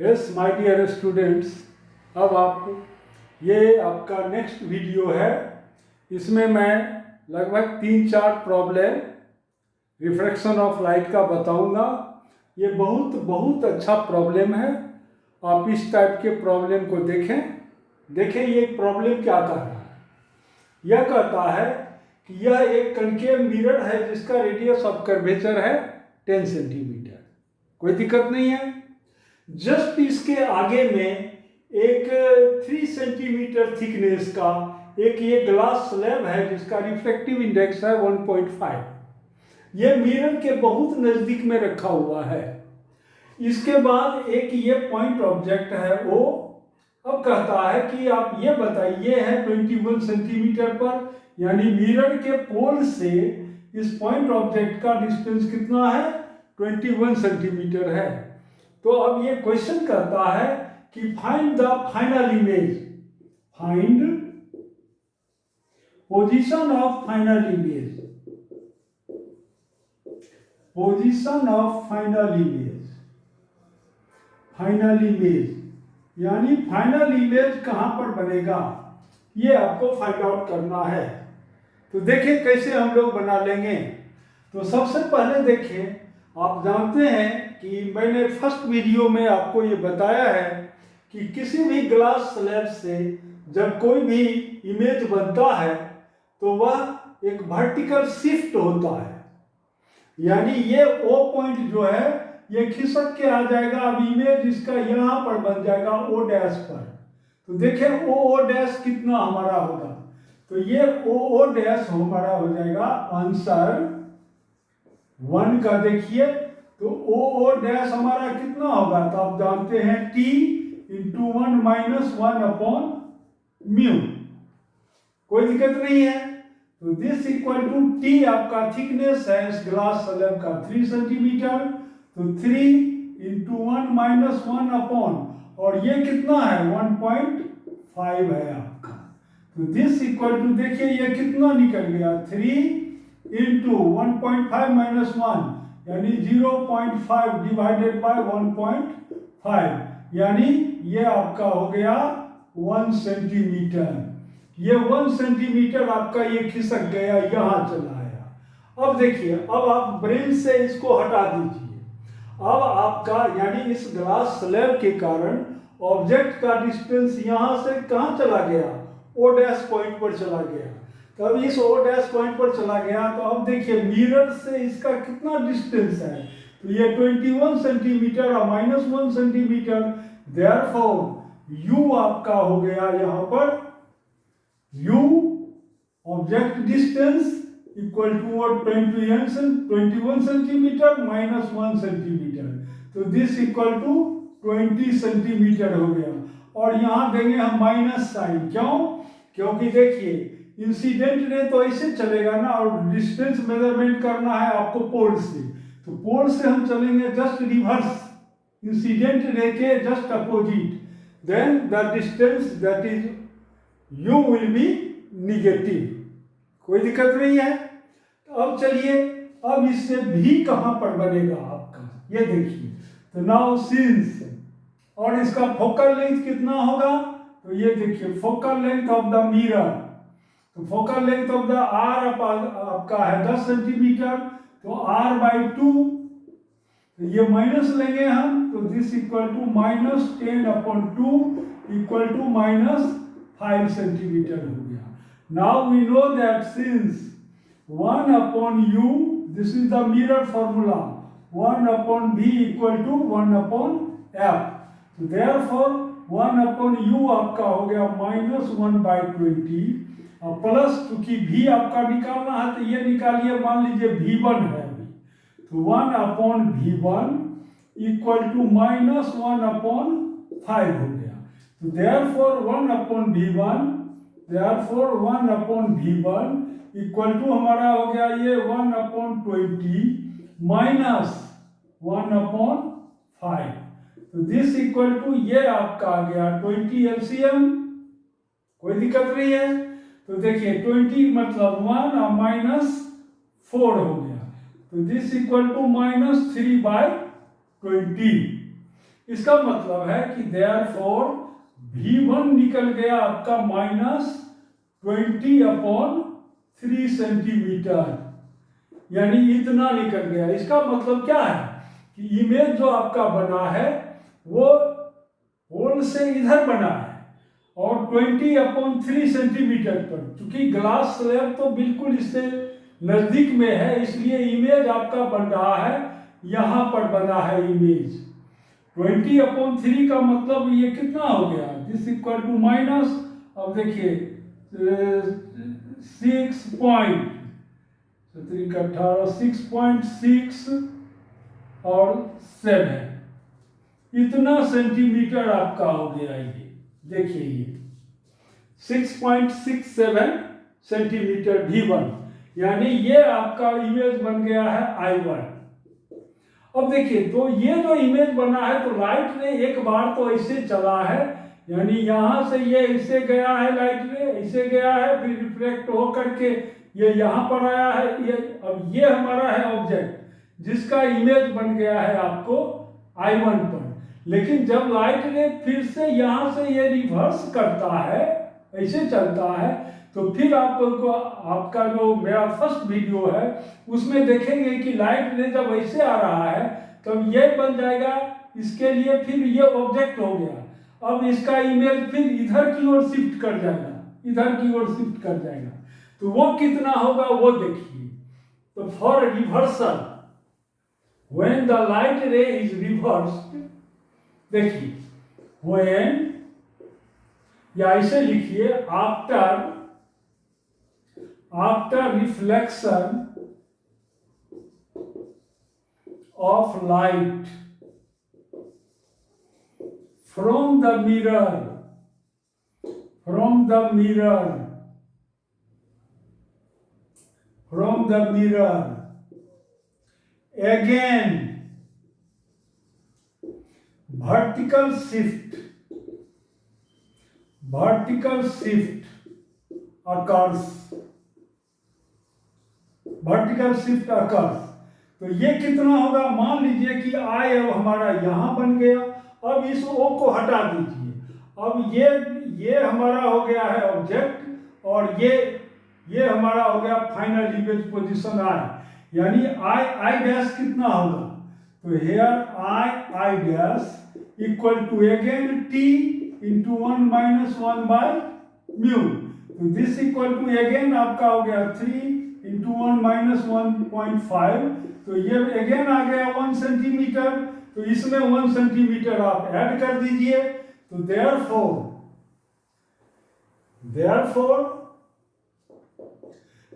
Yes my dear students, अब ये आपका नेक्स्ट वीडियो है। इसमें मैं लगभग 3-4 प्रॉब्लम रिफ्रैक्शन ऑफ लाइट का बताऊंगा। ये बहुत बहुत अच्छा प्रॉब्लम है। आप इस टाइप के प्रॉब्लम को देखें ये प्रॉब्लम क्या कर रहा है। यह कहता है कि यह एक कनकेव मिरर है जिसका रेडियस ऑफ कर्वेचर है 10 सेंटीमीटर। कोई दिक्कत नहीं है। जस्ट इसके आगे में एक 3 सेंटीमीटर थिकनेस का एक ये ग्लास स्लैब है जिसका रिफ्लेक्टिव इंडेक्स है 1.5। ये मिरर के बहुत नज़दीक में रखा हुआ है। इसके बाद एक ये पॉइंट ऑब्जेक्ट है वो। अब कहता है कि आप ये बताइए है 21 सेंटीमीटर पर, यानी मिरर के पोल से इस पॉइंट ऑब्जेक्ट का डिस्टेंस कितना है? 21 सेंटीमीटर है। तो अब ये क्वेश्चन करता है कि find the final image, find position of final image, position of final image, final image यानी फाइनल इमेज कहां पर बनेगा, ये आपको फाइंड आउट करना है। तो देखिए कैसे हम लोग बना लेंगे। तो सबसे पहले देखिए, आप जानते हैं कि मैंने फर्स्ट वीडियो में आपको ये बताया है कि किसी भी ग्लास स्लैब से जब कोई भी इमेज बनता है तो वह एक वर्टिकल शिफ्ट होता है, यानी ये ओ पॉइंट जो है ये खिसक के आ जाएगा। अब इमेज इसका यहाँ पर बन जाएगा ओ डैश पर। तो देखें ओ डैश कितना हमारा होगा, तो ये ओ डैश हमारा हो जाएगा आंसर 1 का। देखिए तो ओ डैश हमारा कितना होगा, तो आप जानते हैं t इंटू 1 माइनस 1/μ। कोई दिक्कत नहीं है। तो दिस इक्वल टू t आपका थिकनेस है इस ग्लास स्लैब का 3 सेंटीमीटर, तो 3 इंटू 1 माइनस 1 और ये कितना है 1.5 है आपका। तो दिस इक्वल टू देखिए ये कितना निकल गया 3 इंटू 1.5 माइनस 1 यानी 0.5 डिवाइडेड बाय 1.5, यानी ये आपका हो गया 1 सेंटीमीटर। ये 1 सेंटीमीटर आपका ये खिसक गया, यहाँ चला आया। अब देखिए, अब आप ब्रेन से इसको हटा दीजिए। अब आपका यानी इस ग्लास स्लैब के कारण ऑब्जेक्ट का डिस्टेंस यहाँ से कहाँ चला गया, ओ डैश पॉइंट पर चला गया। तो अब इस ओ डैश पॉइंट पर चला गया, तो अब देखिए मिरर से इसका कितना डिस्टेंस है, तो ये 21 सेंटीमीटर और माइनस 1 सेंटीमीटर। देयरफॉर यू आपका हो गया यहाँ पर u object distance equal to 21 centimeter minus 1 centimeter, तो दिस इक्वल टू 20 सेंटीमीटर हो गया। और यहाँ देंगे हम माइनस साइन, क्यों? क्योंकि देखिए इंसिडेंट रे तो ऐसे चलेगा ना, और डिस्टेंस मेजरमेंट करना है आपको पोल से, तो पोल से हम चलेंगे जस्ट रिवर्स, इंसिडेंट रे के just opposite, then the distance that is u will be negative. कोई दिक्कत नहीं है। तो अब चलिए, अब इससे भी कहां पर बनेगा आपका, ये देखिए। तो नाउ सिंस, और इसका फोकल लेंथ कितना होगा, तो ये देखिए focal length of the mirror, तो focal length of the R आपका है 10 सेंटीमीटर, तो r बाई 2, तो ये माइनस लेंगे हम, तो this equal to minus 10/2 equal to minus 5 centimeter हो गया। Now we know that since 1/u, this is the mirror formula, 1/v equal to 1/f, तो देयरफॉर 1/u आपका हो गया माइनस 1/20, और प्लस चूंकि v आपका निकालना है तो ये निकालिए, मान लीजिए v1 है अभी, तो 1/v1 इक्वल टू माइनस 1/5 हो गया। तो therefore 1/v1, therefore 1/v1 equal to हमारा हो गया ये 1/20 माइनस 1/5, तो दिस इक्वल टू ये आपका आ गया 20 LCM। कोई दिक्कत नहीं है। तो देखिए 20 मतलब 1 और माइनस 4 हो गया, तो दिस इक्वल टू माइनस 3/20। इसका मतलब है कि देयरफॉर V1 निकल गया आपका -20/3 सेंटीमीटर, यानी इतना निकल गया। इसका मतलब क्या है कि इमेज जो आपका बना है वो होल से इधर बना है और 20/3 सेंटीमीटर पर, क्योंकि ग्लास स्लैब तो बिल्कुल इससे नजदीक में है, इसलिए इमेज आपका बन रहा है, यहां पर बना है इमेज। 20/3 का मतलब ये कितना हो गया, दिस इक्वल टू माइनस, अब देखिए 6.6 और 7, इतना सेंटीमीटर आपका हो गया। ये देखिए ये 6.67 सेंटीमीटर V1, यानी ये आपका इमेज बन गया है I1। अब देखिए तो ये जो इमेज बना है तो लाइट रे एक बार तो ऐसे चला है, यानी यहां से ये ऐसे गया है, लाइट रे ऐसे गया है, फिर रिफ्लेक्ट हो करके ये यहां पर आया है। ये अब ये हमारा है ऑब्जेक्ट जिसका इमेज बन गया है आपको I1 पर। लेकिन जब लाइट रे फिर से यहां से ये रिवर्स करता है, ऐसे चलता है, तो फिर आपको आपका जो मेरा फर्स्ट वीडियो है उसमें देखेंगे कि लाइट रे जब ऐसे आ रहा है तब ये बन जाएगा इसके लिए, फिर ये ऑब्जेक्ट हो गया। अब इसका इमेज फिर इधर की ओर शिफ्ट कर जाएगा, इधर की ओर शिफ्ट कर जाएगा, तो वो कितना होगा वो देखिए। तो for reversal when the light रे इज रिवर्स्ड, देखिए व्हेन, या ऐसे लिखिए after reflection of light from the mirror again vertical shift occurs। तो ये कितना होगा, मान लीजिए कि I अब हमारा यहां बन गया, अब इस O को हटा दीजिए, अब ये हमारा हो गया है ऑब्जेक्ट और ये हमारा हो गया फाइनल इमेज पोजीशन I, यानी I डैश कितना होगा, तो here I dash equal to again T into 1 - 1 by mu, तो दिस इक्वल टू अगेन आपका हो गया 3 इंटू 1 - 1.5, तो ये अगेन आ गया 1 सेंटीमीटर, तो इसमें 1 सेंटीमीटर आप ऐड कर दीजिए। तो therefore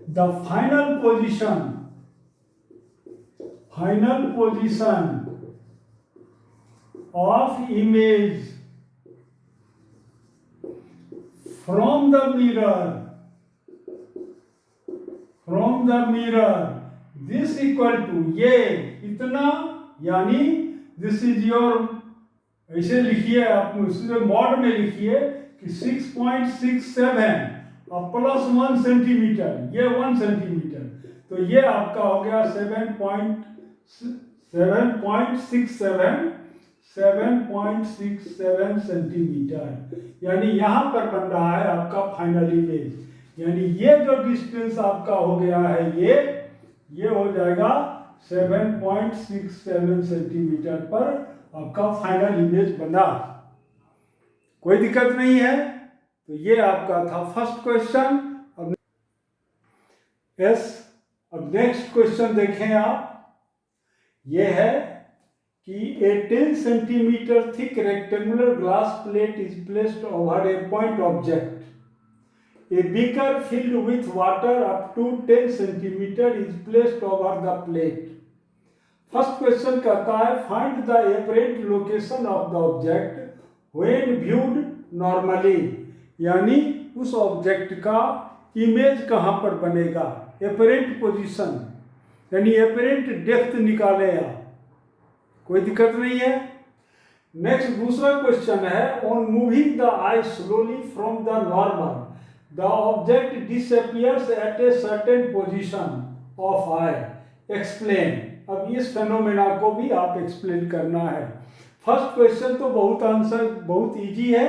the final position of image from the mirror this equal to ये इतना, यानी दिस इज योर, ऐसे लिखिए आप मॉड में लिखिए कि 6.67 और प्लस 1 सेंटीमीटर, ये 1 सेंटीमीटर, तो ये आपका हो गया 7.67 सेंटीमीटर, यानी यहां पर बन रहा है आपका फाइनल इमेज। यानी ये जो डिस्टेंस आपका हो गया है ये हो जाएगा 7.67 सेंटीमीटर पर आपका फाइनल इमेज बना। कोई दिक्कत नहीं है। तो ये आपका था फर्स्ट क्वेश्चन। अब नेक्स्ट क्वेश्चन देखें आप। ये है कि a 10 centimetre thick rectangular glass plate is placed over A point object. A beaker filled with water up to 10 centimeter is placed over the plate. First question कहता है find the apparent location of the object when viewed normally, यानी उस object का image कहाँ पर बनेगा, apparent position, यानी apparent depth निकाले आप। कोई दिक्कत नहीं है। नेक्स्ट दूसरा क्वेश्चन है on moving the eye slowly from the normal the object disappears at a certain position of eye, explain। अब इस फेनोमेना को भी आप एक्सप्लेन करना है। फर्स्ट क्वेश्चन तो बहुत आंसर बहुत इजी है,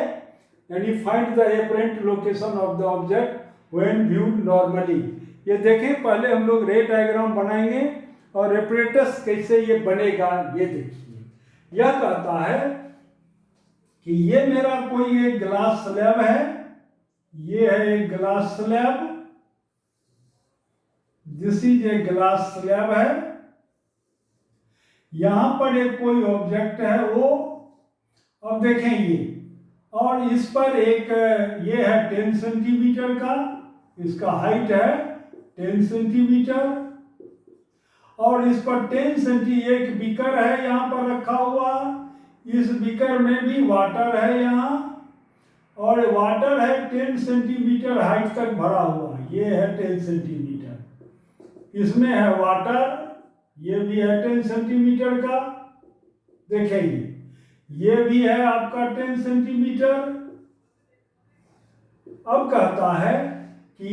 यानी find the apparent location of the object when viewed normally. ये देखें, पहले हम लोग रे डायग्राम बनाएंगे और एपरेटस कैसे ये बनेगा ये देखिए। यह कहता है कि ये मेरा कोई एक ग्लास स्लैब है, ये है एक glass slab, this is a glass slab है। यहां पर एक कोई ऑब्जेक्ट है वो, अब देखें ये, और इस पर एक ये है 10 सेंटीमीटर का, इसका हाइट है 10 सेंटीमीटर, और इस पर 10 सेंटीमीटर एक बीकर है यहाँ पर रखा हुआ, इस बीकर में भी वाटर है यहाँ, और वाटर है 10 सेंटीमीटर हाइट तक भरा हुआ, ये है 10 सेंटीमीटर, इसमें है वाटर, ये भी है 10 सेंटीमीटर का, देखेंगे ये भी है आपका 10 सेंटीमीटर। अब कहता है कि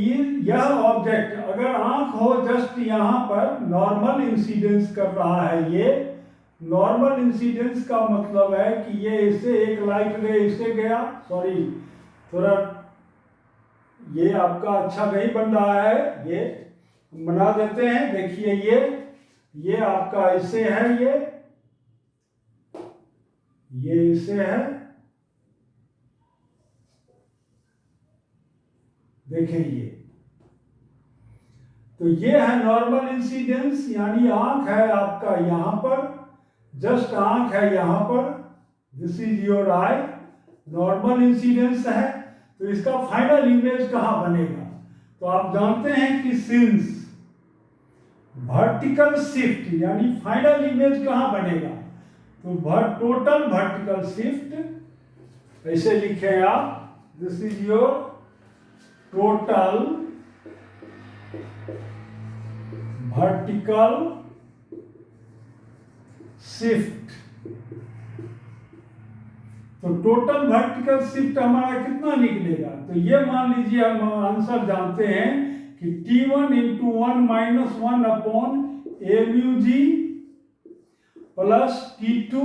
यह ऑब्जेक्ट अगर आंख हो जस्ट यहाँ पर नॉर्मल इंसिडेंस कर रहा है, ये नॉर्मल इंसिडेंस का मतलब है कि ये इससे एक लाइट रे इससे गया, सॉरी थोड़ा ये आपका अच्छा नहीं बन रहा है, ये बना देते हैं। देखिए ये आपका इससे है, ये इससे है, देखें ये, तो ये है नॉर्मल इंसिडेंस, यानी आंख है आपका यहां पर, जस्ट आंख है यहां पर, this is your I, normal incidence है। तो इसका फाइनल इमेज कहां बनेगा? तो आप जानते हैं कि सिंस वर्टिकल शिफ्ट, यानी फाइनल इमेज कहां बनेगा? तो टोटल वर्टिकल शिफ्ट ऐसे लिखे आप, this is your total vertical shift. तो टोटल वर्टिकल शिफ्ट हमारा कितना निकलेगा? तो ये मान लीजिए हम आंसर जानते हैं कि T1 into 1 minus 1 upon MUG plus T2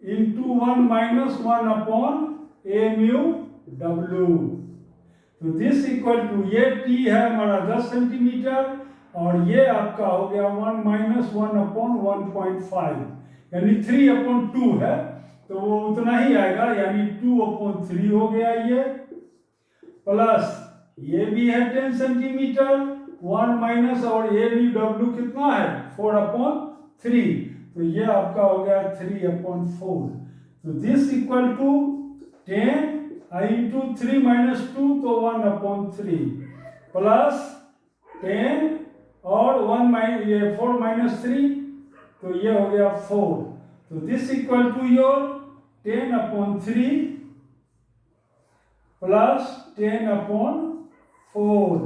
into 1 minus 1 upon MUW। तो दिस इक्वल टू, ये T है हमारा 10 सेंटीमीटर और ये आपका हो गया 1 माइनस 1 अपॉन 1.5, यानी 3 अपॉन 2 है, तो वो उतना ही आएगा, यानी 2 अपॉन 3 हो गया ये, प्लस ये भी है 10 सेंटीमीटर 1 माइनस, और ये भी W कितना है 4 अपॉन 3, तो ये आपका हो गया 3 अपॉन 4। तो this equal to 10 into 3 minus 2 तो 1 अपॉन 3 प्लस 10 और 4 माइनस 3 तो ये हो गया 4। तो this equal to your 10 upon 3 plus 10 upon 4।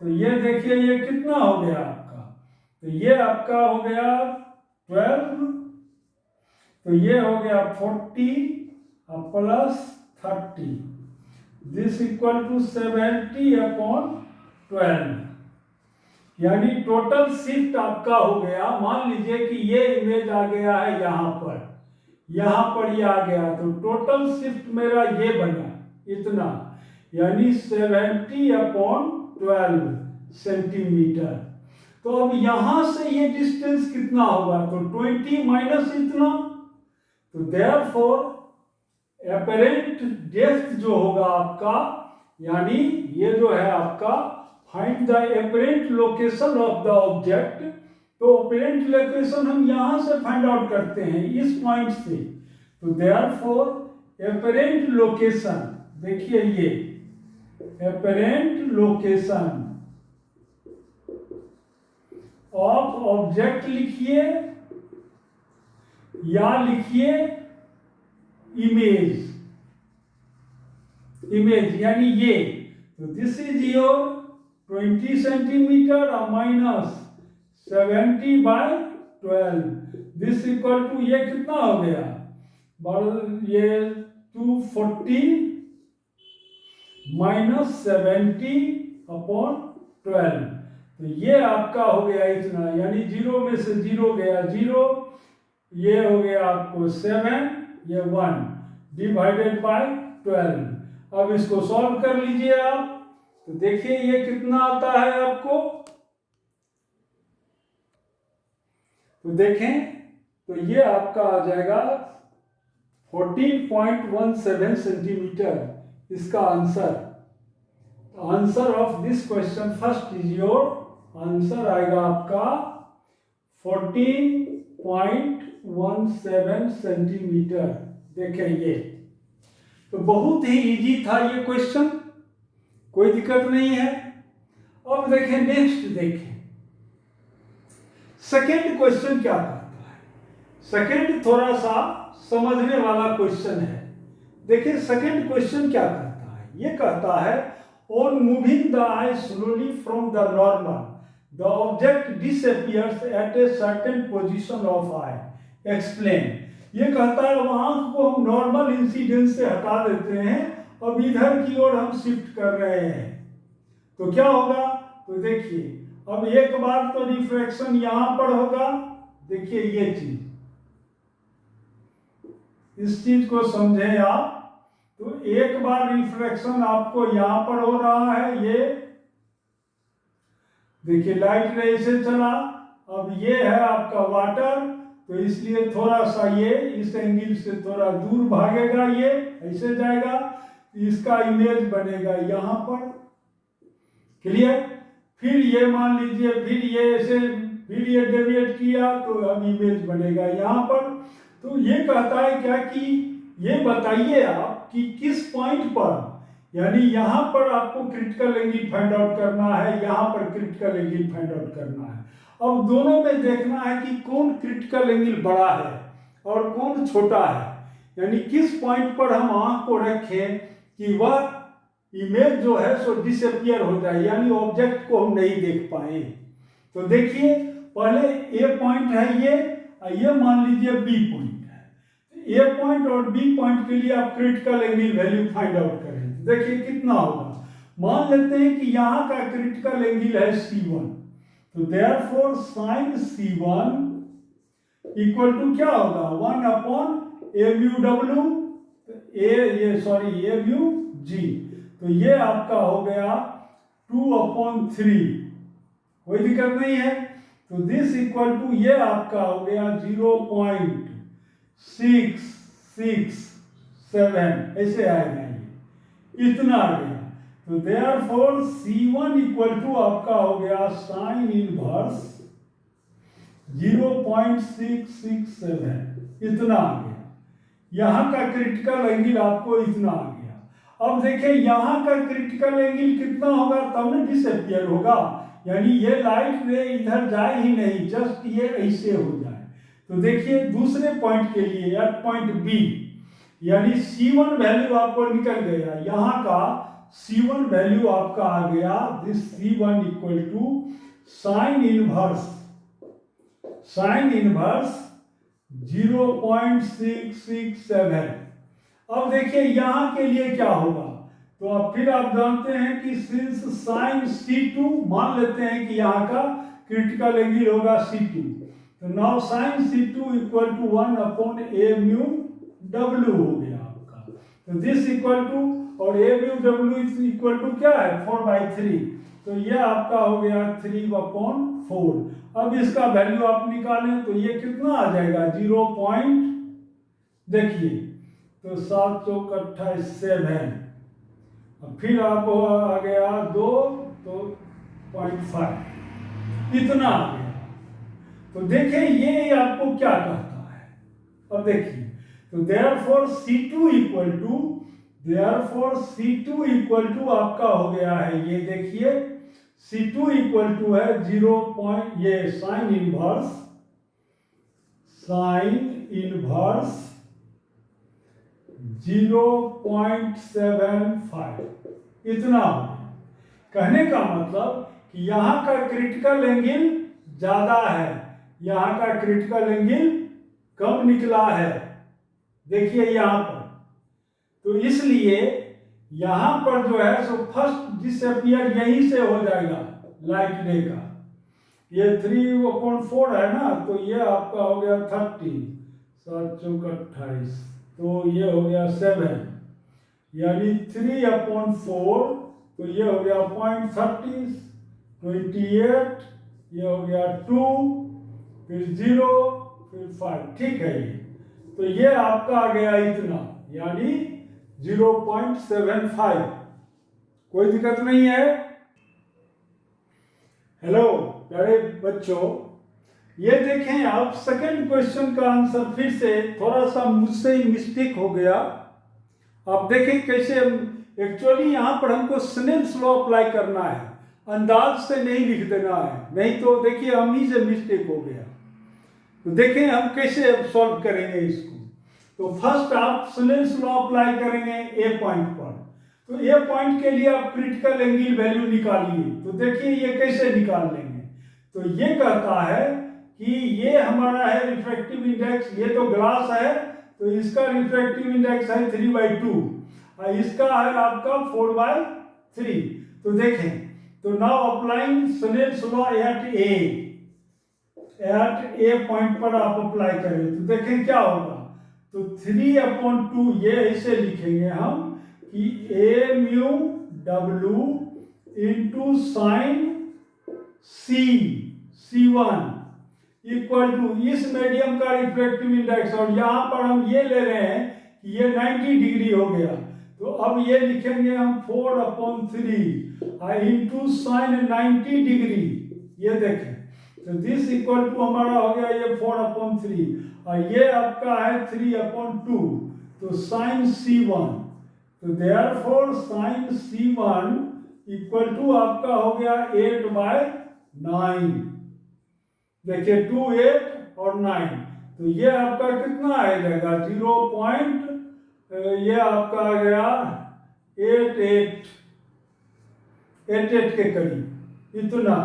तो ये देखिए ये कितना हो गया आपका? तो ये आपका हो गया 12, तो ये हो गया 40 plus 30, this equal to 70 upon 12, यानी टोटल शिफ्ट आपका हो गया। मान लीजिए कि ये इमेज आ गया है यहाँ पर ये आ गया, तो टोटल शिफ्ट मेरा ये बना इतना, यानी 70 अपॉन 12 सेंटीमीटर। तो अब यहां से ये डिस्टेंस कितना होगा? तो 20 माइनस इतना, तो देयरफॉर एपरेंट डेप्थ जो होगा आपका, यानी ये जो है आपका find the apparent location of the object, तो एपरेंट लोकेशन हम यहां से फाइंड आउट करते हैं इस पॉइंट से। तो देयरफॉर एपरेंट लोकेशन, देखिए ये एपरेंट लोकेशन ऑफ ऑब्जेक्ट लिखिए या लिखिए इमेज यानी ये, तो this is your 20 centimetre minus 70 by 12, this equal to ये कितना हो गया? ये 240 माइनस 70 अपॉन 12, तो ये आपका हो गया इतना, यानी 0 में से 0 गया 0, ये हो गया आपको 7, ये 1 डिवाइडेड बाय 12। अब इसको सॉल्व कर लीजिए आप, तो देखिए ये कितना आता है आपको। तो देखें तो ये आपका आ जाएगा 14.17 सेंटीमीटर इसका answer. Answer of this question first is your answer आएगा आपका 14.17 सेंटीमीटर। देखें ये तो बहुत ही इजी था ये क्वेश्चन, कोई दिक्कत नहीं है। अब देखें नेक्स्ट, देखें सेकेंड क्वेश्चन क्या करता है। सेकेंड थोड़ा सा समझने वाला क्वेश्चन है। देखिए सेकेंड क्वेश्चन क्या करता है, ये कहता है on moving the eye slowly from the normal the object disappears at a certain position of eye, explain. ये कहता है अब आंख को हम नॉर्मल इंसिडेंस से हटा देते हैं, अब इधर की ओर हम शिफ्ट कर रहे हैं, तो क्या होगा। तो देखिए अब एक बार तो रिफ्रैक्शन यहां पर होगा, देखिए ये चीज, इस चीज को समझे आप। तो एक बार रिफ्रैक्शन आपको यहां पर हो रहा है, ये देखिए लाइट रे से चला, अब ये है आपका वाटर, तो इसलिए थोड़ा सा ये इस एंगल से थोड़ा दूर भागेगा, ये ऐसे जाएगा, इसका इमेज बनेगा यहां पर, क्लियर। फिर ये मान लीजिए फिर ये ऐसे फिर ये डेविएट किया तो अब इमेज बनेगा यहाँ पर। तो ये कहता है क्या कि ये बताइए आप कि किस पॉइंट पर, यानी यहाँ पर आपको क्रिटिकल एंगल फाइंड आउट करना है, यहाँ पर क्रिटिकल एंगल फाइंड आउट करना है। अब दोनों में देखना है कि कौन क्रिटिकल एंगल बड़ा है और कौन छोटा है, यानी किस पॉइंट पर हम आंख को रखें कि वह इमेज जो है सो डिसअपियर हो जाए, यानी ऑब्जेक्ट को हम नहीं देख पाए। तो देखिए पहले ए पॉइंट है ये मान लीजिए बी पॉइंट है। ए पॉइंट और बी पॉइंट के लिए आप critical angle value find out करें, देखिए कितना होगा। मान लेते हैं कि यहाँ का क्रिटिकल एंगल है C1, तो therefore sign C1 equal to क्या होगा 1/AμW, AμG, तो ये आपका हो गया 2/3, कोई दिक्कत नहीं है। तो दिस इक्वल टू ये आपका हो गया 0.667, ऐसे आएगा, ये इतना आ गया। तो देयरफॉर C1 इक्वल टू आपका हो गया साइन इनवर्स 0.667, इतना आ गया। यहाँ का क्रिटिकल एंगल आपको इतना आ गया। अब देखिए यहाँ का क्रिटिकल एंगल कितना होगा तब ना डिसअपियर होगा, यानी ये लाइट रे इधर जाए ही नहीं, जस्ट ये ऐसे हो जाए। तो देखिए दूसरे पॉइंट के लिए एट पॉइंट बी, यानी C1 वैल्यू आपको निकल गया, यहाँ का C1 वैल्यू आपका आ गया, this C1 equal to sine inverse 0.667। अब देखिए यहाँ के लिए क्या होगा, तो अब फिर आप जानते हैं कि सिंस साइन C2, मान लेते हैं कि यहाँ का क्रिटिकल एंगल होगा C2, तो now sine C2 equal to 1/AμW हो गया आपका। तो दिस इक्वल टू, और AμW इक्वल टू क्या है 4/3, तो ये आपका हो गया 3/4। अब इसका वैल्यू आप निकालें तो ये कितना आ जाएगा 0. देखिए तो 7 चौक 28 7, अब फिर आपको आ गया 2 तो 0.5, इतना आ गया। तो देखें ये आपको क्या कहता है। अब देखिए तो देयरफॉर C2 इक्वल टू आपका हो गया है, ये देखिए C2 इक्वल टू है 0. ये साइन इनवर्स 0.75, इतना हो गया। कहने का मतलब कि यहाँ का क्रिटिकल एंगल ज्यादा है, यहाँ का क्रिटिकल एंगल कम निकला है, देखिए यहाँ पर। तो इसलिए यहाँ पर जो है सो फर्स्ट डिसअपियर यहीं से हो जाएगा लाइट रे का, ये 3/4 है ना, तो ये आपका हो गया 30, 7 चौक 28, तो ये हो गया 7, यानी 3/4, तो ये हो गया 0.30, 28, ये हो गया 2, फिर 0, फिर 5, ठीक है ये। तो ये आपका आ गया इतना, यानी 0.75। कोई दिक्कत नहीं है। हेलो प्यारे बच्चों, ये देखें आप, सेकंड क्वेश्चन का आंसर फिर से थोड़ा सा मुझसे ही मिस्टेक हो गया। आप देखें कैसे, एक्चुअली यहाँ पर हमको स्नेल्स लॉ अप्लाई करना है, अंदाज से नहीं लिख देना है, नहीं तो देखिए हम ही से मिस्टेक हो गया। तो देखें हम कैसे अब सॉल्व करेंगे इसको। तो फर्स्ट आप स्नेल्स लॉ अप्लाई करेंगे ए पॉइंट पर। तो ए पॉइंट के लिए आप क्रिटिकल एंगल वैल्यू निकालिए। तो देखिए ये कैसे निकाल लेंगे। तो ये कहता है कि ये हमारा है रिफ्रैक्टिव इंडेक्स, ये तो ग्लास है तो इसका रिफ्रैक्टिव इंडेक्स है 3/2 और इसका है आपका 4/3। तो देखें, तो now applying Snell's law at a point पर आप अप्लाई करें। तो देखें क्या होगा। तो 3/2 ये ऐसे लिखेंगे हम कि ए म्यू डब्ल्यू into sine C1 equal to इस मीडियम का रिफ्रैक्टिव इंडेक्स, और यहाँ पर हम ये ले रहे हैं कि ये 90 डिग्री हो गया। तो अब ये लिखेंगे हम 4/3 इंटू साइन 90 डिग्री। ये देखें, तो दिस इक्वल टू हमारा हो गया ये 4/3 और ये आपका है 3/2, तो साइन C1। तो therefore sign C1 equal to आपका हो गया 8/9। देखिए 2, 8 और 9, तो ये आपका कितना आ जाएगा ये आपका आ गया 88 के करीब इतना,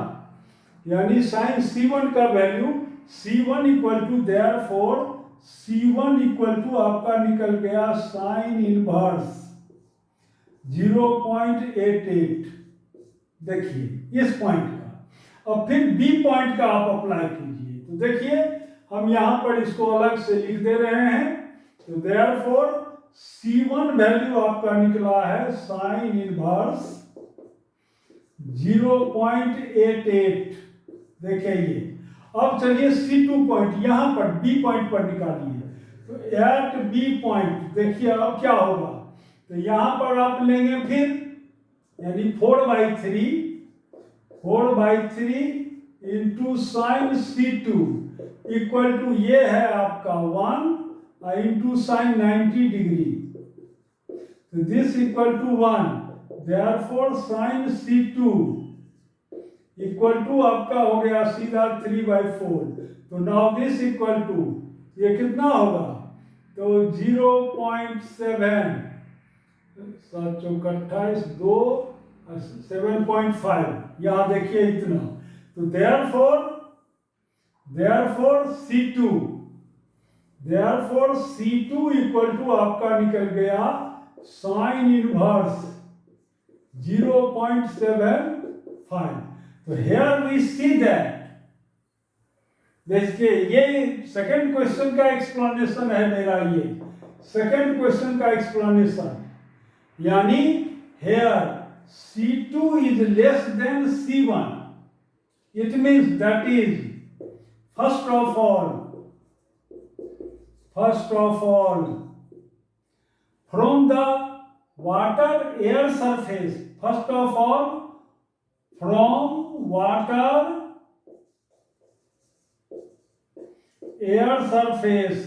यानी साइन C1 का value C1 equal to therefore C1 equal to आपका निकल गया साइन इनवर्स 0.88। देखिए इस पॉइंट का। अब फिर बी पॉइंट का आप अप्लाई कीजिए। तो देखिए हम यहां पर इसको अलग से लिख दे रहे हैं। तो देयरफॉर C1 वैल्यू आपका निकला है साइन इनवर्स 0.88। देखिए ये। अब चलिए C2 पॉइंट यहां पर बी पॉइंट पर निकालिए। तो एट बी पॉइंट देखिए अब क्या होगा। तो यहां पर आप लेंगे फिर, यानी 4/3 into sine C2 equal to ये है आपका 1 इंटू साइन 90 डिग्री। तो this equal to 1, therefore sine C2 equal to आपका हो गया सीधा 3/4। तो नाउ दिस इक्वल टू ये कितना होगा, तो 0.7, 7 चौक 28, 2, 7.5, यहां देखिए इतना। तो देयरफॉर C2 इक्वल टू आपका निकल गया साइन इनवर्स 0.75। तो here we see that, देखिए ये सेकंड क्वेश्चन का एक्सप्लेनेशन है मेरा, ये सेकंड क्वेश्चन का एक्सप्लेनेशन, यानी here C2 is less than C1. It means that is first of all from the water air surface, first of all from water air surface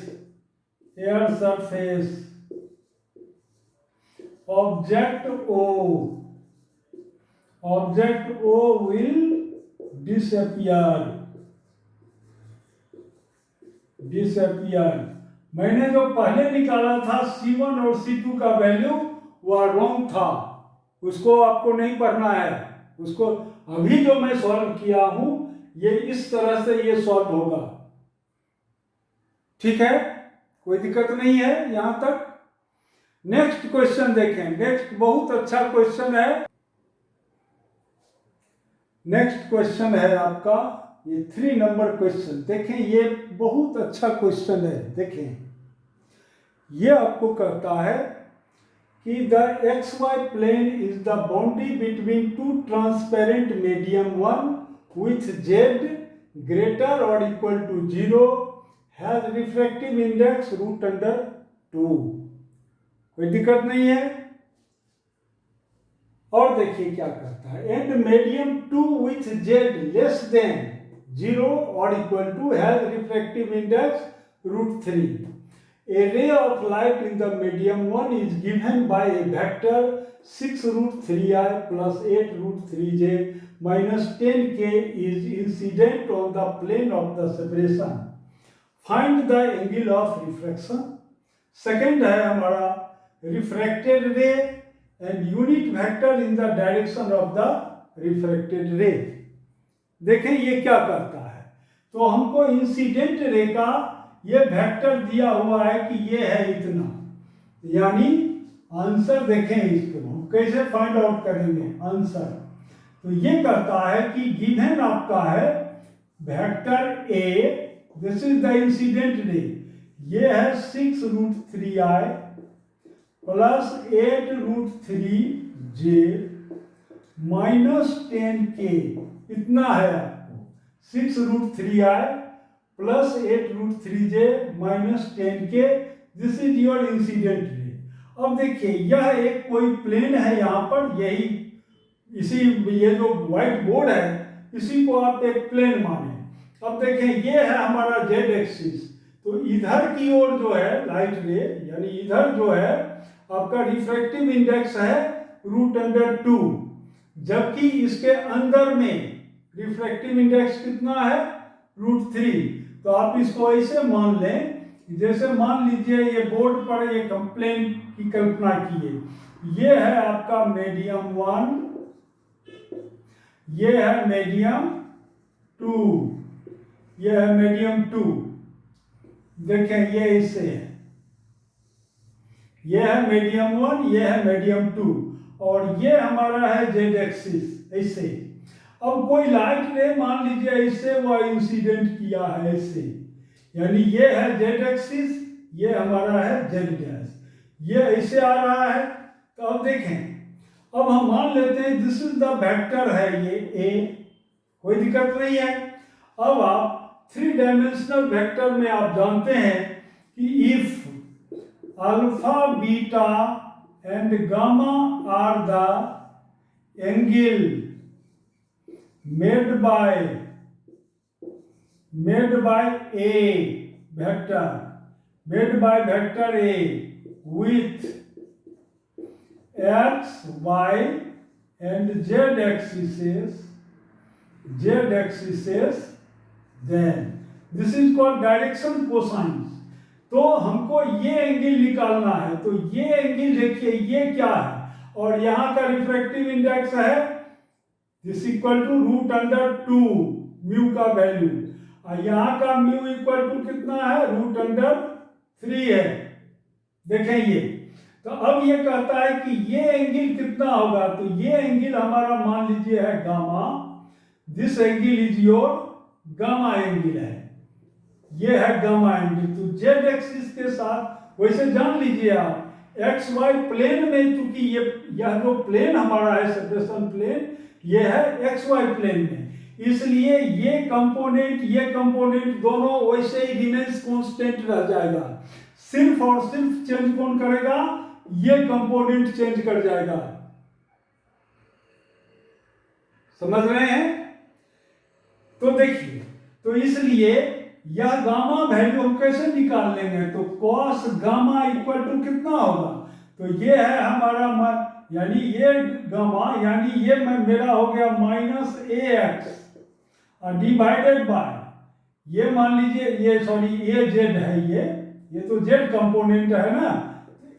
object O will disappear। मैंने जो पहले निकाला था C1 और C2 का value वह wrong था, उसको आपको नहीं पढ़ना है। उसको अभी जो मैं सॉल्व किया हूं ये इस तरह से ये सॉल्व होगा, ठीक है, कोई दिक्कत नहीं है यहां तक। नेक्स्ट क्वेश्चन देखें। नेक्स्ट बहुत अच्छा क्वेश्चन है। नेक्स्ट क्वेश्चन है आपका ये 3 नंबर क्वेश्चन। देखें ये बहुत अच्छा क्वेश्चन है। देखें ये आपको कहता है कि the x y plane is the boundary between two transparent medium one with z greater और equal to 0 has refractive index √2। कोई दिक्कत नहीं है। और देखिए क्या करता है, and medium 2 with z less than 0 और equal to has refractive index √3। A ray of light in the medium 1 is given by a vector 6√3i plus 8√3j minus 10k is incident on the plane of the separation. Find the angle of refraction. Second है हमारा refracted ray and unit vector in the direction of the refracted ray. देखें ये क्या करता है, तो हमको incident ray का ये वेक्टर दिया हुआ है कि ये है इतना, यानी आंसर देखें इसको हम कैसे फाइंड आउट करेंगे आंसर। तो ये कहता है कि गिवन आपका है vector A, this is the incident ray, ये है 6√3i plus 8√3j minus 10k, इतना है आपको 6√3i plus 8√3j minus 10k, this is your incident ray. अब देखिए यह एक कोई प्लेन है यहाँ पर, यही इसी ये जो व्हाइट बोर्ड है इसी को आप एक प्लेन माने। अब देखें ये है हमारा जेड एक्सिस, तो इधर की ओर जो है लाइट रे, यानी इधर जो है आपका रिफ्रैक्टिव इंडेक्स है √2, जबकि इसके अंदर में रिफ्रैक्टिव इंडेक्स कितना है √3। तो आप इसको ऐसे मान लें, जैसे मान लीजिए ये बोर्ड पर एक प्लेन की कल्पना कीजिए, ये है आपका मीडियम 1, ये है मीडियम 2, ये है मीडियम 2। देखें ये ऐसे है, ये है मीडियम 1, ये है मीडियम 2 और ये हमारा है जेड एक्सिस ऐसे। अब कोई लाइट रे मान लीजिए इससे वो इंसिडेंट किया है ऐसे, यानी ये है जेड एक्सिस, ये हमारा है जेड डैश, ये ऐसे आ रहा है। तो अब देखें, अब हम मान लेते हैं दिस इज द वेक्टर है ये ए, कोई दिक्कत नहीं है। अब आप 3 डायमेंशनल वेक्टर में आप जानते हैं कि if alpha beta and gamma are the angle made by a vector, made by vector a with x, y and z axes, then this is called direction cosine। तो हमको ये एंगल निकालना है, तो ये एंगल देखिए ये क्या है, और यहाँ का रिफ्रैक्टिव इंडेक्स है दिस इक्वल टू √2 म्यू का वैल्यू, और यहाँ का म्यू इक्वल टू कितना है √3 है। देखें ये, तो अब ये कहता है कि ये एंगल कितना होगा, तो ये एंगल हमारा मान लीजिए है gamma, this angle is your gamma angle है, ये है गामा एंगल। तो जेड एक्सिस के साथ वैसे जान लीजिए आप एक्स वाई प्लेन में, चूंकि यह जो प्लेन हमारा है सेपरेशन प्लेन, ये है एक्स वाई प्लेन में, इसलिए ये कंपोनेंट दोनों वैसे ही रिमेन्स कांस्टेंट रह जाएगा। सिर्फ और सिर्फ चेंज कौन करेगा, ये कंपोनेंट चेंज कर जाएगा। समझ रहे हैं? तो देखिए, तो इसलिए यह गामा वैल्यू हम कैसे निकाल लेंगे, तो कॉस गामा इक्वल टू कितना होगा, तो ये है हमारा यानी ये गामा, यानी ये मेरा हो गया -ax डिवाइडेड बाय ये मान लीजिए ये सॉरी ए जेड है, ये तो जेड कंपोनेंट है ना,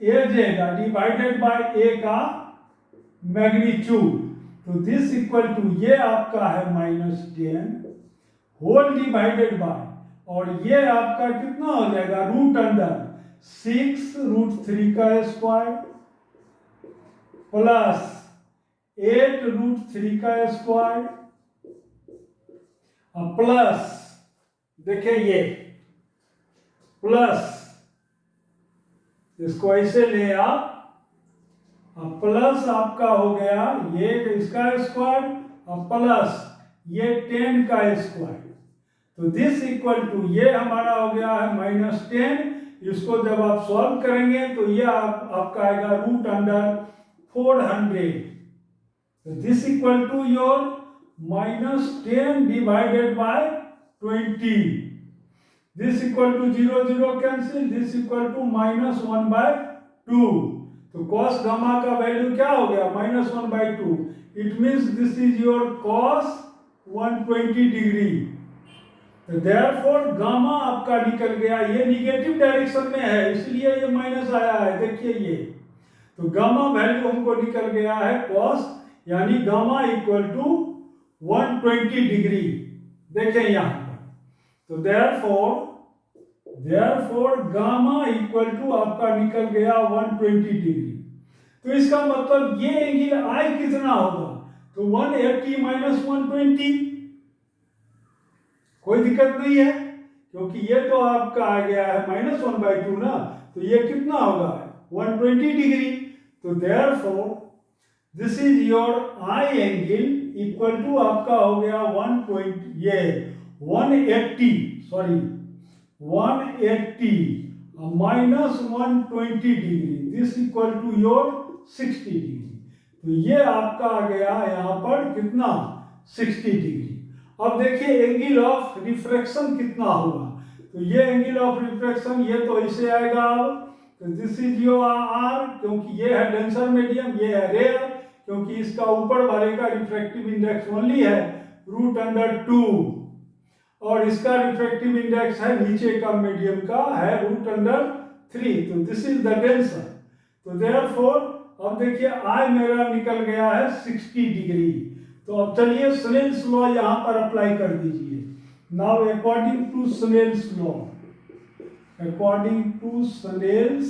ए जेड डिवाइडेड बाय ए का मैग्नीट्यूड। तो दिस इक्वल टू ये आपका है -10 होल डिवाइडेड बाय, और ये आपका कितना हो जाएगा √6√3 का स्क्वायर प्लस 8√3 का स्क्वायर प्लस देखिए ये प्लस इसको ऐसे ले आप, अब प्लस आपका हो गया ये इसका स्क्वायर और प्लस ये 10 का स्क्वायर, तो दिस इक्वल टू ये हमारा हो गया है -10। इसको जब आप सॉल्व करेंगे तो ये आपका आएगा रूट अंडर 400, तो this equal to your -10 divided by 20, this equal to 0 0 cancel, this equal to -1/2, तो cos गामा का वैल्यू क्या हो गया -1/2, it means this is your cos 120 degree. तो देयरफॉर गामा आपका निकल गया, ये निगेटिव डायरेक्शन में है इसलिए ये माइनस आया है, देखिए ये, तो गामा वैल्यू हमको निकल गया है cos, यानी गामा इक्वल टू 120 डिग्री, देखें यहाँ पर, तो देयरफॉर गामा इक्वल टू आपका निकल गया 120 डिग्री। तो इसका मतलब ये एंगल आई कितना होगा, तो 180 - 120, कोई दिक्कत नहीं है क्योंकि ये तो आपका आ गया है -1/2 ना, तो ये कितना होगा 120 डिग्री, तो therefore this is your eye angle equal to आपका हो गया 180 sorry 180 -120 degree, this equal to your 60 degree, तो ये आपका आ गया यहाँ पर कितना 60 डिग्री। अब देखिए एंगल ऑफ रिफ्रैक्शन कितना होगा, तो ये एंगल ऑफ रिफ्रैक्शन ये तो ऐसे आएगा, तो दिस इज योर आर, क्योंकि ये है डेंसर मीडियम, ये है रेयर, क्योंकि इसका ऊपर वाले का रिफ्रैक्टिव इंडेक्स ओनली है √2 और इसका रिफ्रैक्टिव इंडेक्स है नीचे का मीडियम का है √3, तो दिस इज द डेंसर, तो देयरफॉर अब देखिए आई मेरा निकल गया है 60 डिग्री। तो अब चलिए स्नेल्स लॉ यहां पर अप्लाई कर दीजिए। Now according to Snell's law, according to Snell's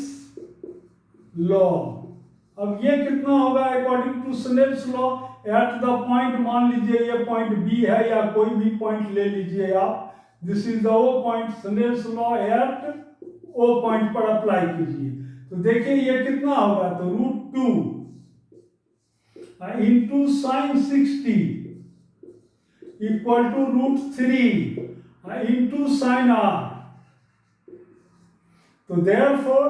law, अब ये कितना होगा according to Snell's law, at the point, मान लीजिए ये पॉइंट बी है या कोई भी पॉइंट ले लीजिए आप, this is the O point, Snell's law at O point पर अप्लाई कीजिए, तो देखिए ये कितना होगा, तो √2 into sin 60 equal to √3 into sin r, तो देयरफॉर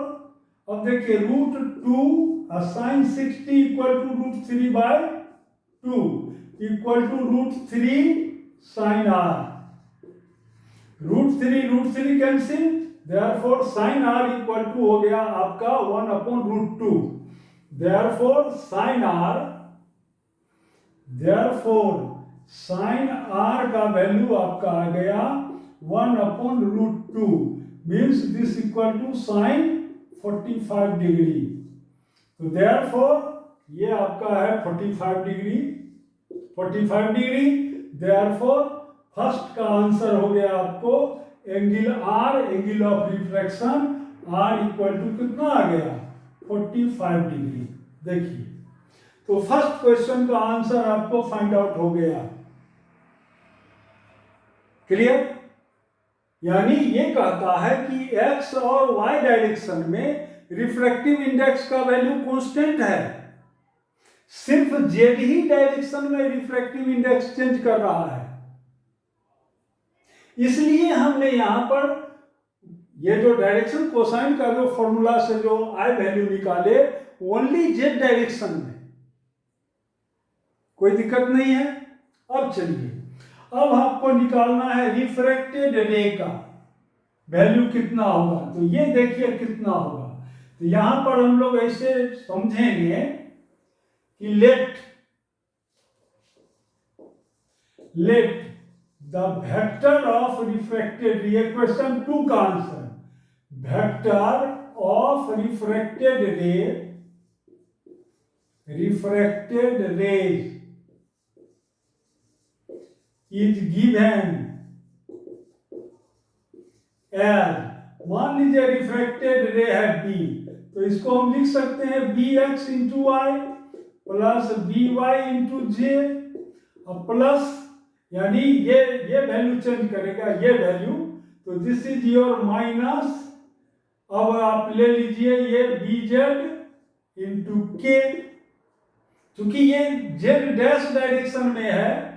अब देखिए √2 sin 60 equal to √3/2 equal to √3 sin r, √3 cancel, therefore sin r equal to हो गया आपका 1/√2, देयरफॉर sin r का वैल्यू आपका आ गया 1/√2, means this equal to sin 45 degree, तो देयरफॉर ये आपका है 45 डिग्री, देयरफॉर फर्स्ट का आंसर हो गया आपको angle r, angle of refraction are equal to कितना आ गया 45 डिग्री। देखिए तो फर्स्ट क्वेश्चन का आंसर आपको फाइंड आउट हो गया, क्लियर, यानी ये कहता है कि x और y डायरेक्शन में रिफ्रैक्टिव इंडेक्स का वैल्यू कांस्टेंट है, सिर्फ z ही डायरेक्शन में रिफ्रैक्टिव इंडेक्स चेंज कर रहा है, इसलिए हमने यहां पर ये जो डायरेक्शन कोसाइन का जो फॉर्मूला से जो i वैल्यू निकाले ओनली z डायरेक्शन में, कोई दिक्कत नहीं है। अब चलिए, अब आपको निकालना है रिफ्रैक्टेड रे का वैल्यू कितना होगा, तो ये देखिए कितना होगा, तो यहां पर हम लोग ऐसे समझेंगे कि let the vector of refracted ray, question 2 का answer, vector of refracted rays is given as, मान लीजिए रिफ्रैक्टेड रे है B, तो इसको हम लिख सकते हैं bx into y plus by into j plus, यानी ये वैल्यू चेंज करेगा ये वैल्यू, तो दिस इज योर माइनस अब आप ले लीजिए ये बी जेड इंटू के, क्योंकि ये जेड डैश डायरेक्शन में है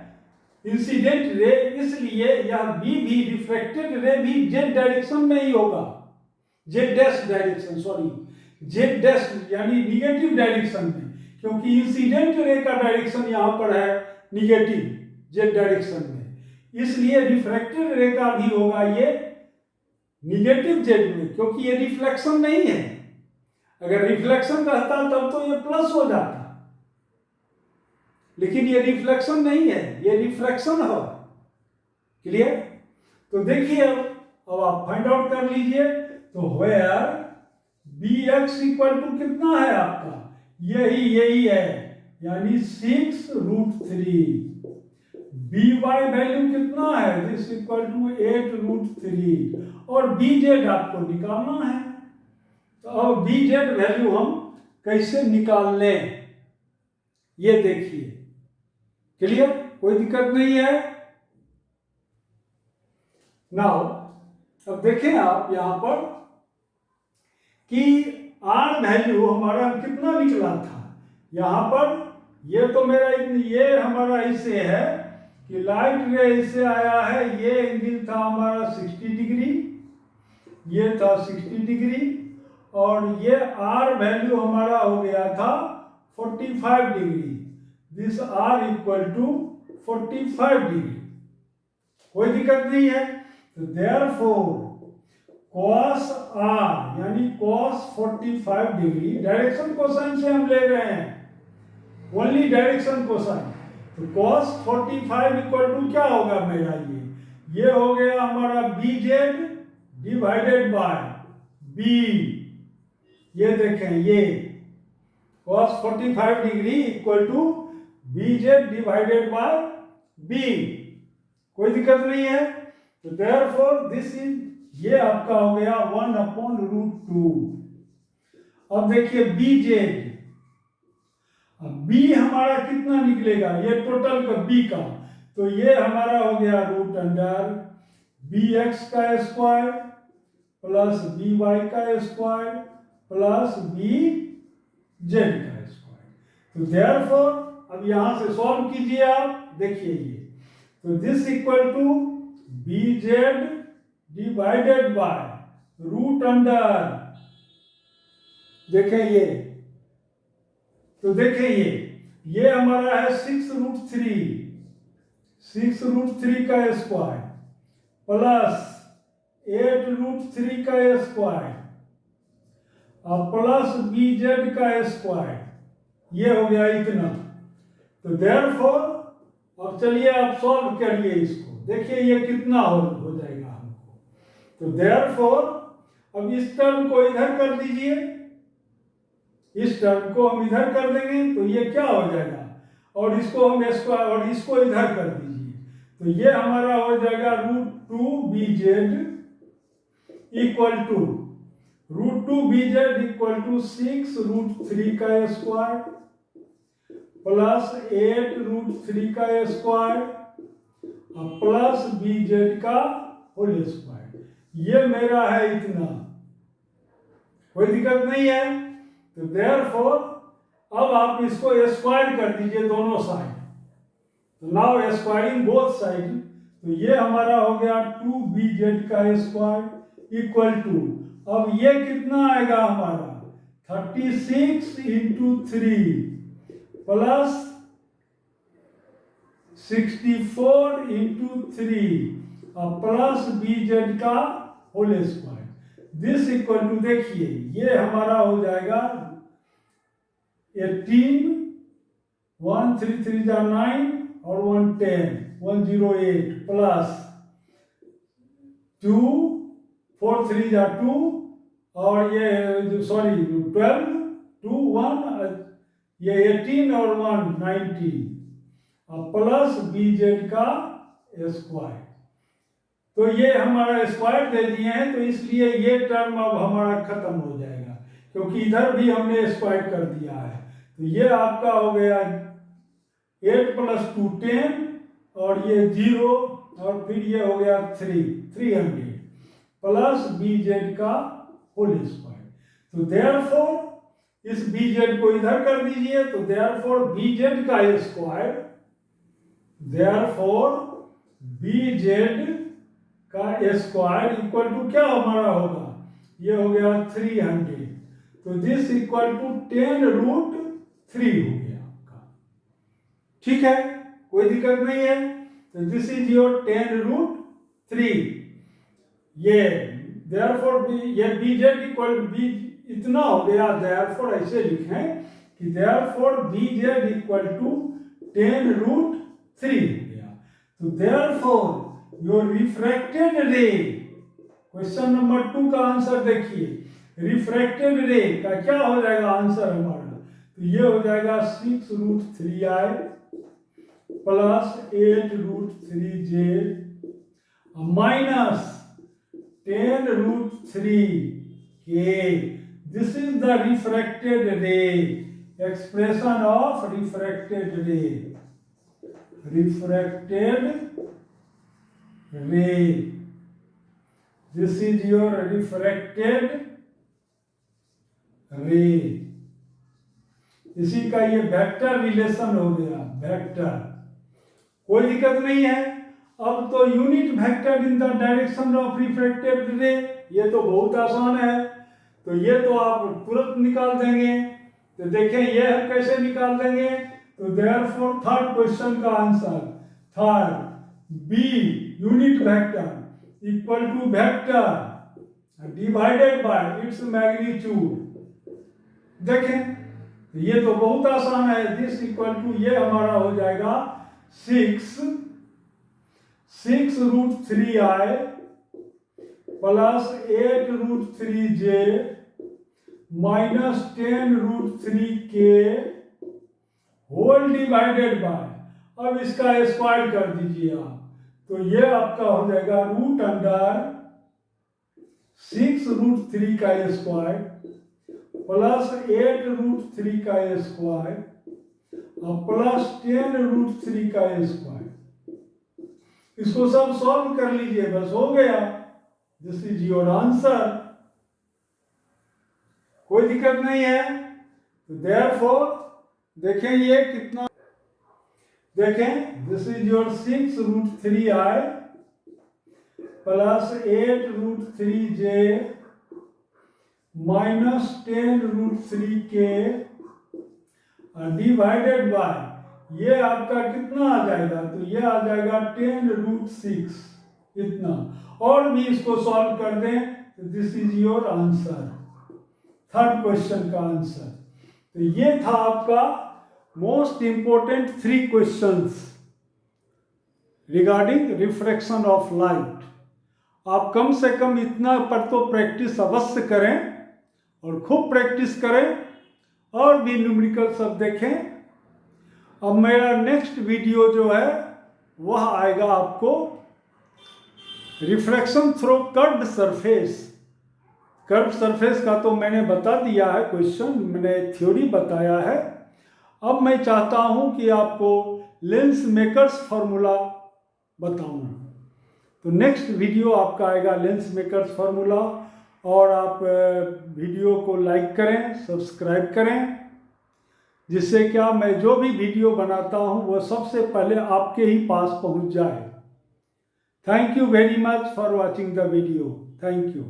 इंसिडेंट रे, इसलिए यह बी भी रिफ्लेक्टेड रे भी जेड डायरेक्शन में ही होगा, Z dash direction, sorry Z dash यानी निगेटिव डायरेक्शन में, क्योंकि इंसिडेंट रे का डायरेक्शन यहाँ पर है निगेटिव जेड डायरेक्शन में, इसलिए रिफ्रैक्टेड रे का भी होगा ये निगेटिव जेड में, क्योंकि ये रिफ्लेक्शन नहीं है। अगर रिफ्लेक्शन रहता तब तो ये प्लस हो जाता, लेकिन ये रिफ्लेक्शन नहीं है, ये रिफ्रैक्शन है। क्लियर? तो देखिए अब आप फाइंड आउट कर लीजिए। तो where b x equal to कितना है आपका, यही है, यानी 6√3। बी वाई वैल्यू कितना है, दिस इक्वल टू 8√3, और बी जेड आपको निकालना है। तो अब बी जेड वैल्यू हम कैसे निकाल लें, ये देखिए। क्लियर? कोई दिक्कत नहीं है। नाउ अब देखें आप यहां पर कि आर वैल्यू हमारा कितना निकला था। यहां पर ये तो मेरा ये हमारा इससे है कि लाइट रे इससे आया है, ये एंगल था हमारा 60 डिग्री, ये था 60 डिग्री, और ये आर वैल्यू हमारा हो गया था 45 degree. This r equal to 45 degree, कोई दिक्कत नहीं है। तो देयरफॉर cos r यानी cos 45 डिग्री, डायरेक्शन कोसाइन से हम ले रहे हैं, ओनली डायरेक्शन कोसाइन। तो cos 45 इक्वल टू क्या होगा मेरा, ये हो गया हमारा b z divided by b. ये देखें, ये cos 45 degree equal to b z divided by b, कोई दिक्कत नहीं है। तो देयरफॉर दिस इज, ये आपका हो गया 1/√2। अब देखिए बी जेड, अब बी हमारा कितना निकलेगा, ये टोटल का बी का, तो ये हमारा हो गया √अंडर बी एक्स का स्क्वायर प्लस बी वाई का स्क्वायर प्लस बी जेड का स्क्वायर। तो देयरफॉर अब यहां से सॉल्व कीजिए आप, देखिए ये, तो this equal to b z divided by √under, देखें ये, तो देखें ये हमारा है 6√3, 6√3 का स्क्वायर प्लस 8√3 का स्क्वायर और प्लस बी जेड का स्क्वायर, ये हो गया इतना। तो देयरफॉर अब चलिए आप सॉल्व करिए इसको, देखिए ये कितना हो जाएगा हमको। तो देयरफॉर अब इस टर्म को इधर कर दीजिए, इस टर्म को हम इधर कर देंगे तो ये क्या हो जाएगा, और इसको हम स्क्वायर और इसको इधर कर दीजिए, तो ये हमारा हो जाएगा √2 b z equal to √2 b z equal to 6√3 का स्क्वायर प्लस 8√3 का स्क्वायर प्लस बी जेड का होल स्क्वायर, ये मेरा है इतना, कोई दिक्कत नहीं है। तो देयरफॉर अब आप इसको स्क्वायर कर दीजिए दोनों साइड, तो नाउ स्क्वायरिंग बोथ साइड, तो ये हमारा हो गया 2 बी जेड का स्क्वायर इक्वल टू, अब ये कितना आएगा हमारा 36 इंटू 3 प्लस 64 इंटू 3 और प्लस बी जेड का whole square, this equal to, देखिए ये हमारा हो जाएगा 18, 1 3 3 जा 9 और 1 10, 108 प्लस 2 4 3 जा 2 और ये सॉरी 12 2 1, ये 18 और 1 19 और प्लस बी जेड का स्क्वायर। तो ये हमारा स्क्वायर दे दिए हैं, तो इसलिए ये टर्म अब हमारा खत्म हो जाएगा, क्योंकि इधर भी हमने स्क्वायर कर दिया है। तो ये आपका हो गया 8 + 2 10 और ये 0 और फिर ये हो गया 300 प्लस बी जेड का होल स्क्वायर। तो देयरफॉर इस bz को इधर कर दीजिए, तो देयरफॉर bz का स्क्वायर, देयरफॉर bz का स्क्वायर इक्वल टू क्या हमारा होगा, ये हो गया 300। तो दिस इक्वल टू 10√3 हो गया आपका। ठीक है, कोई दिक्कत नहीं है। तो दिस इज योर 10√3। ये देयरफॉर ये bz इक्वल टू b इतना हो गया। देयरफॉर ऐसे लिखें कि देयरफॉर bz इक्वल टू 10√3 हो गया। तो therefore your refracted ray, question number 2 का आंसर देखिए, रिफ्रैक्टेड रे का क्या हो जाएगा आंसर हमारा, तो ये हो जाएगा 6√3i plus 8√3j minus 10√3k। This is the refracted रे, एक्सप्रेशन ऑफ रिफ्रैक्टेड रे, रिफ्रैक्टेड रे। दिस इज योर रिफ्रैक्टेड रे। इसी का ये वेक्टर रिलेशन हो गया, वेक्टर, कोई दिक्कत नहीं है। अब तो unit vector in the direction of refracted रे, ये तो बहुत आसान है। तो ये तो आप तुरंत निकाल देंगे। तो देखें ये हम कैसे निकाल देंगे। तो देयरफॉर थर्ड क्वेश्चन का answer, third b unit vector equal to vector divided by its magnitude. देखें ये तो बहुत आसान है। दिस इक्वल टू ये हमारा हो जाएगा 6√3i plus 8√3j minus 10√3k whole divided by, अब इसका स्क्वायर कर दीजिए आप, तो ये आपका हो जाएगा रूट अंडर 6√3 का स्क्वायर प्लस 8√3 का स्क्वायर और प्लस 10√3 का स्क्वायर। इसको सब सॉल्व कर लीजिए, बस हो गया। दिस इज योर आंसर, कोई दिक्कत नहीं है। तो देयरफॉर देखें ये कितना, देखें this is your 6√3i plus 8√3j minus 10√3k divided by, ये आपका कितना आ जाएगा, तो ये आ जाएगा 10√6 इतना। और भी इसको सॉल्व कर दें तो this is your answer, third question का आंसर। तो ये था आपका most important 3 questions regarding refraction of light. आप कम से कम इतना पर तो प्रैक्टिस अवश्य करें और खूब प्रैक्टिस करें, और भी न्यूमेरिकल सब देखें। अब मेरा नेक्स्ट वीडियो जो है वह आएगा आपको refraction through curved surface. Curved surface का तो मैंने बता दिया है क्वेश्चन, मैंने थ्योरी बताया है। अब मैं चाहता हूं कि आपको लेंस मेकर्स फॉर्मूला बताऊं। तो नेक्स्ट वीडियो आपका आएगा लेंस मेकर्स फॉर्मूला। और आप वीडियो को लाइक करें, सब्सक्राइब करें, जिससे क्या मैं जो भी वीडियो बनाता हूं वो सबसे पहले आपके ही पास पहुंच जाए। Thank you very much for watching the video. Thank you.